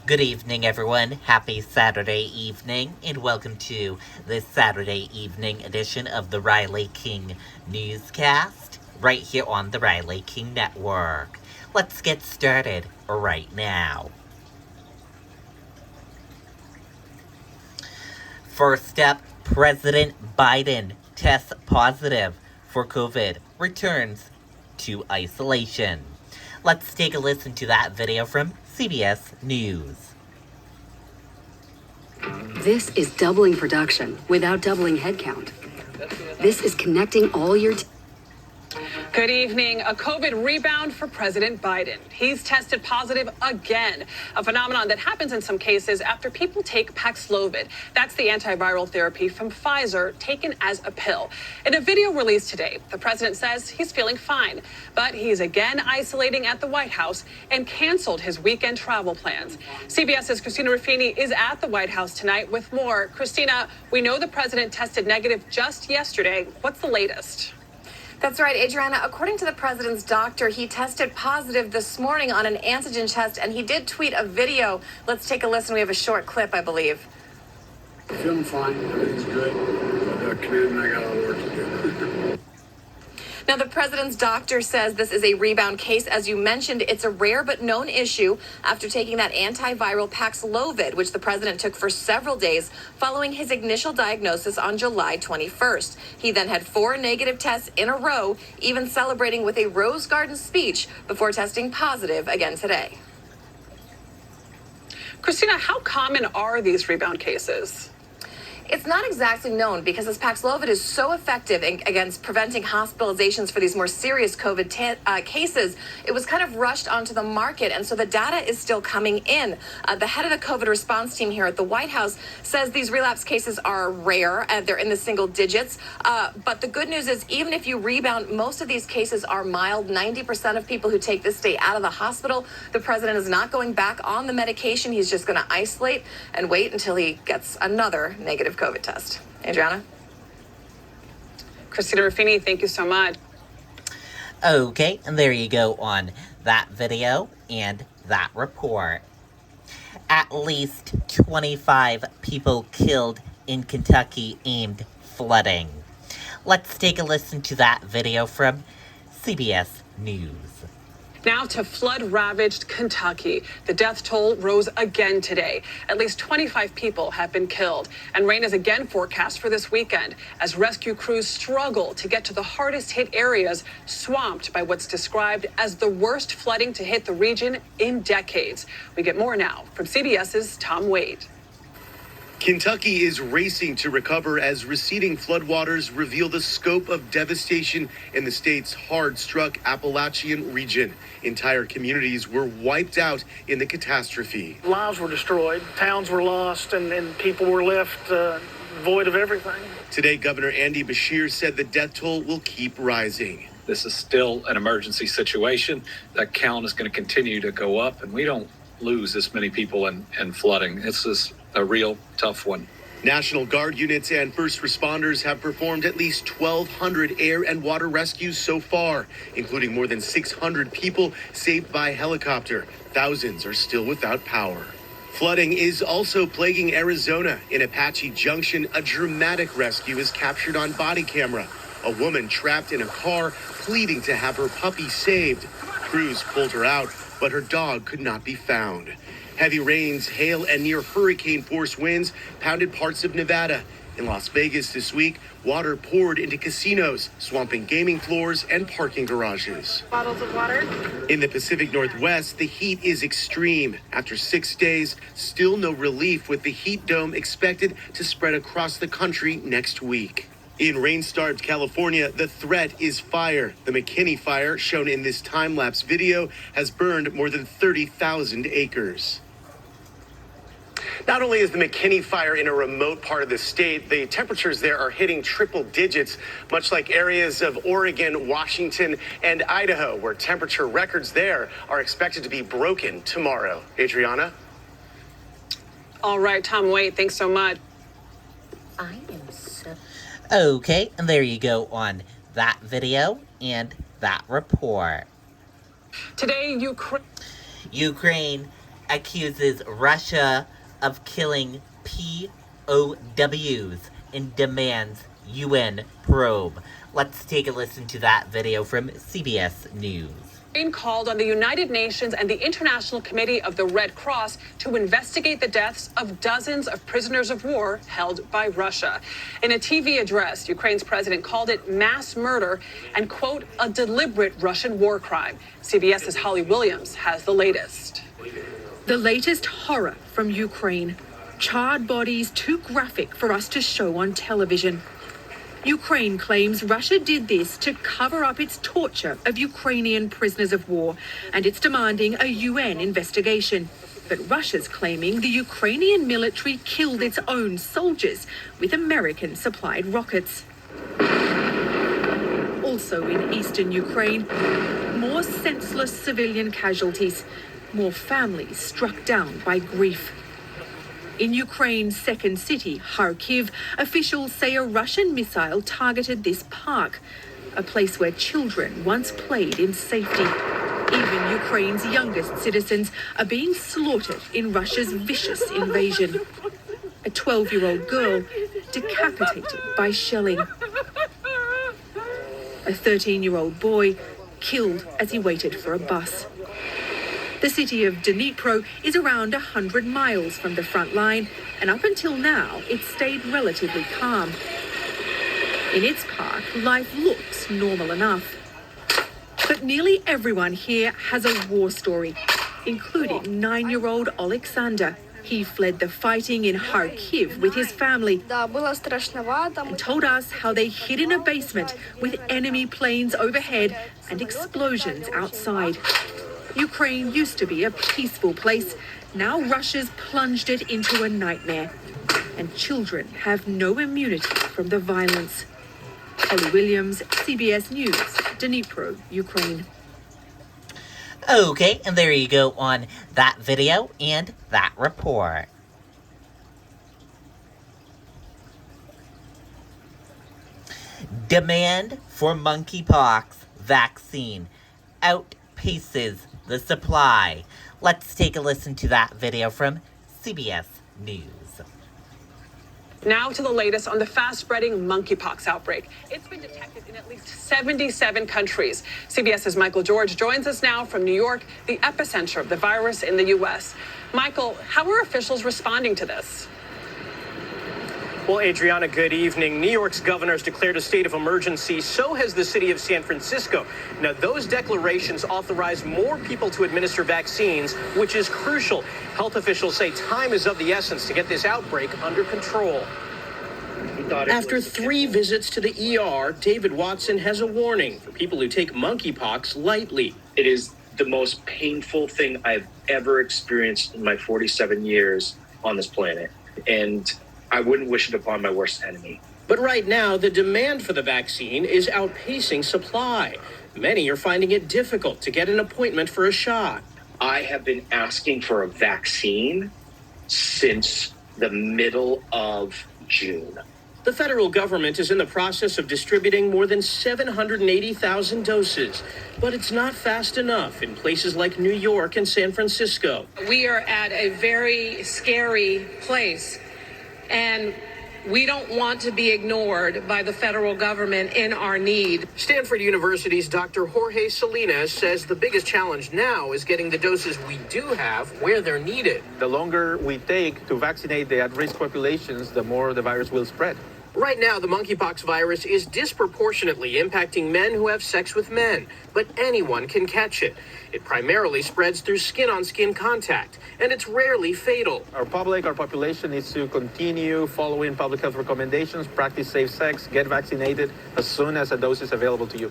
Good evening, everyone. Happy Saturday evening, and welcome to this Saturday evening edition of the Riley King Newscast, right here on the Riley King Network. Let's get started right now. First up, President Biden tests positive for COVID, returns to isolation. Let's take a listen to that video from CBS News. This is doubling production without doubling headcount. This is connecting all your Good evening. A COVID rebound for President Biden. He's tested positive again, a phenomenon that happens in some cases after people take Paxlovid. That's the antiviral therapy from Pfizer taken as a pill. In a video released today, the president says he's feeling fine, but he's again isolating at the White House and canceled his weekend travel plans. CBS's Christina Ruffini is at the White House tonight with more. Christina, we know the president tested negative just yesterday. What's the latest? That's right, Adriana. According to the president's doctor, he tested positive this morning on an antigen test, and he did tweet a video. Let's take a listen. We have a short clip, I believe. Feeling fine. Everything's good. But come in and I got a lot of work to do. Now, the president's doctor says this is a rebound case. As you mentioned, it's a rare but known issue after taking that antiviral Paxlovid, which the president took for several days following his initial diagnosis on July 21st. He then had 4 negative tests in a row, even celebrating with a Rose Garden speech before testing positive again today. Christina, how common are these rebound cases? It's not exactly known because this Paxlovid is so effective against preventing hospitalizations for these more serious COVID cases. It was kind of rushed onto the market, and so the data is still coming in. The head of the COVID response team here at the White House says these relapse cases are rare. They're in the single digits. But the good news is even if you rebound, most of these cases are mild. 90% of people who take this stay out of the hospital. The president is not going back on the medication. He's just going to isolate and wait until he gets another negative COVID test. Adriana? Christina Ruffini, thank you so much. Okay, and there you go on that video and that report. At least 25 people killed in Kentucky aimed flooding. Let's take a listen to that video from CBS News. Now to flood-ravaged Kentucky. The death toll rose again today. At least 25 people have been killed. And rain is again forecast for this weekend as rescue crews struggle to get to the hardest hit areas, swamped by what's described as the worst flooding to hit the region in decades. We get more now from CBS's Tom Wade. Kentucky is racing to recover as receding floodwaters reveal the scope of devastation in the state's hard-struck Appalachian region. Entire communities were wiped out in the catastrophe. Lives were destroyed, towns were lost, and people were left void of everything. Today, Governor Andy Beshear said the death toll will keep rising. This is still an emergency situation. That count is going to continue to go up, and we don't lose this many people in flooding. This is a real tough one. National Guard units and first responders have performed at least 1,200 air and water rescues so far, including more than 600 people saved by helicopter. Thousands are still without power. Flooding is also plaguing Arizona. In Apache Junction, a dramatic rescue is captured on body camera. A woman trapped in a car pleading to have her puppy saved. Crews pulled her out, but her dog could not be found. Heavy rains, hail, and near hurricane-force winds pounded parts of Nevada. In Las Vegas this week, water poured into casinos, swamping gaming floors and parking garages. Bottles of water. In the Pacific Northwest, the heat is extreme. After 6 days, still no relief, with the heat dome expected to spread across the country next week. In rain-starved California, the threat is fire. The McKinney fire, shown in this time-lapse video, has burned more than 30,000 acres. Not only is the McKinney fire in a remote part of the state, the temperatures there are hitting triple digits, much like areas of Oregon, Washington, and Idaho, where temperature records there are expected to be broken tomorrow. Adriana? All right, Tom Wade, thanks so much. I am so... Okay, and there you go on that video and that report. Today, Ukraine accuses Russia of killing POWs and demands UN probe. Let's take a listen to that video from CBS News. Ukraine called on the United Nations and the International Committee of the Red Cross to investigate the deaths of dozens of prisoners of war held by Russia. In a TV address, Ukraine's president called it mass murder and, quote, a deliberate Russian war crime. CBS's Holly Williams has the latest. The latest horror from Ukraine. Charred bodies too graphic for us to show on television. Ukraine claims Russia did this to cover up its torture of Ukrainian prisoners of war, and it's demanding a UN investigation. But Russia's claiming the Ukrainian military killed its own soldiers with American-supplied rockets. Also in eastern Ukraine, more senseless civilian casualties, more families struck down by grief. In Ukraine's second city, Kharkiv, officials say a Russian missile targeted this park, a place where children once played in safety. Even Ukraine's youngest citizens are being slaughtered in Russia's vicious invasion. A 12-year-old girl decapitated by shelling. A 13-year-old boy killed as he waited for a bus. The city of Dnipro is around 100 miles from the front line, and up until now, it's stayed relatively calm. In its park, life looks normal enough. But nearly everyone here has a war story, including 9-year-old Alexander. He fled the fighting in Kharkiv with his family and told us how they hid in a basement with enemy planes overhead and explosions outside. Ukraine used to be a peaceful place. Now Russia's plunged it into a nightmare. And children have no immunity from the violence. Holly Williams, CBS News, Dnipro, Ukraine. Okay, and there you go on that video and that report. Demand for monkeypox vaccine outpaces the supply. Let's take a listen to that video from CBS News. Now to the latest on the fast-spreading monkeypox outbreak. It's been detected in at least 77 countries. CBS's Michael George joins us now from New York, the epicenter of the virus in the U.S. Michael, how are officials responding to this? Well, Adriana, good evening. New York's governor has declared a state of emergency. So has the city of San Francisco. Now, those declarations authorize more people to administer vaccines, which is crucial. Health officials say time is of the essence to get this outbreak under control. After 3 visits to the ER, David Watson has a warning for people who take monkeypox lightly. It is the most painful thing I've ever experienced in my 47 years on this planet. And I wouldn't wish it upon my worst enemy. But right now, the demand for the vaccine is outpacing supply. Many are finding it difficult to get an appointment for a shot. I have been asking for a vaccine since the middle of June. The federal government is in the process of distributing more than 780,000 doses, but it's not fast enough in places like New York and San Francisco. We are at a very scary place, and we don't want to be ignored by the federal government in our need. Stanford University's Dr. Jorge Salinas says the biggest challenge now is getting the doses we do have where they're needed. The longer we take to vaccinate the at-risk populations, the more the virus will spread. Right now, the monkeypox virus is disproportionately impacting men who have sex with men, but anyone can catch it. It primarily spreads through skin-on-skin contact, and it's rarely fatal. Our population needs to continue following public health recommendations, practice safe sex, get vaccinated as soon as a dose is available to you.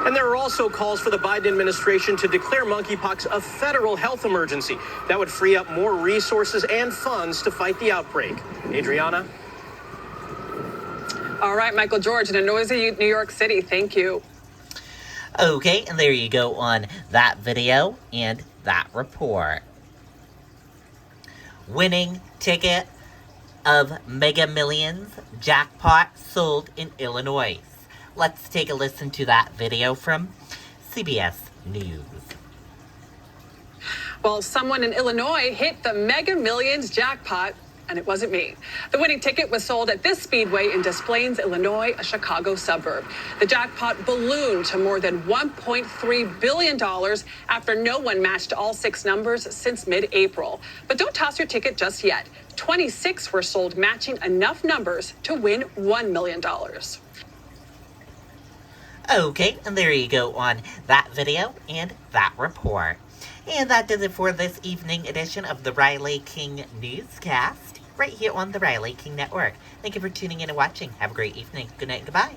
And there are also calls for the Biden administration to declare monkeypox a federal health emergency. That would free up more resources and funds to fight the outbreak. Adriana? All right, Michael George, in a noisy New York City, thank you. Okay, and there you go on that video and that report. Winning ticket of Mega Millions jackpot sold in Illinois. Let's take a listen to that video from CBS News. Well, someone in Illinois hit the Mega Millions jackpot, and it wasn't me. The winning ticket was sold at this speedway in Des Plaines, Illinois, a Chicago suburb. The jackpot ballooned to more than $1.3 billion after no one matched all 6 numbers since mid-April. But don't toss your ticket just yet. 26 were sold matching enough numbers to win $1 million. Okay, and there you go on that video and that report. And that does it for this evening edition of the Riley King Newscast, right here on the Riley King Network. Thank you for tuning in and watching. Have a great evening. Good night and goodbye.